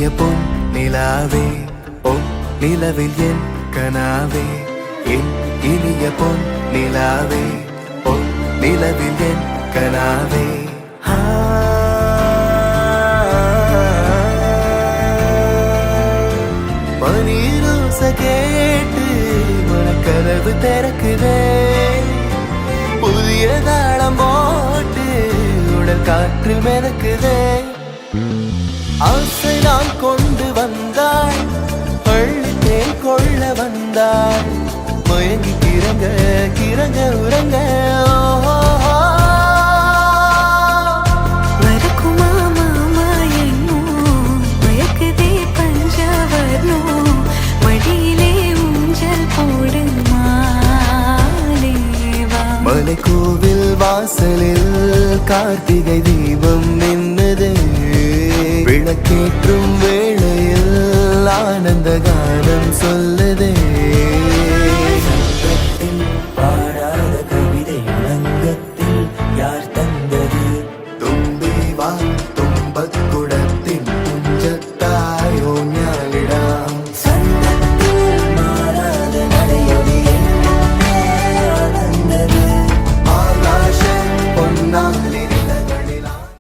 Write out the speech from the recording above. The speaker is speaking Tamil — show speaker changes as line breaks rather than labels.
இனிய பொன் நிலாவே பொன் நிலவில் என் கனாவே என் இனிய பொன் நிலாவே பொன் நிலவில் என் கனாவே மணிரோச கேட்டு மனக்கதவு திறக்குதே புதிய தாளம் போட்டு உடல் காற்றில் மிதக்குதே ஆசை நான் கொண்டு வந்தாய் பள்ளித்தேன் கொள்ள வந்தாய் மயங்கி கிறங்க கிறங்க உறங்க மலை கோவில் வாசலில் கார்த்திகை தீபம் நின்னது விளக்கேற்றும் வேளையில் ஆனந்த கானம் சொல்லுதே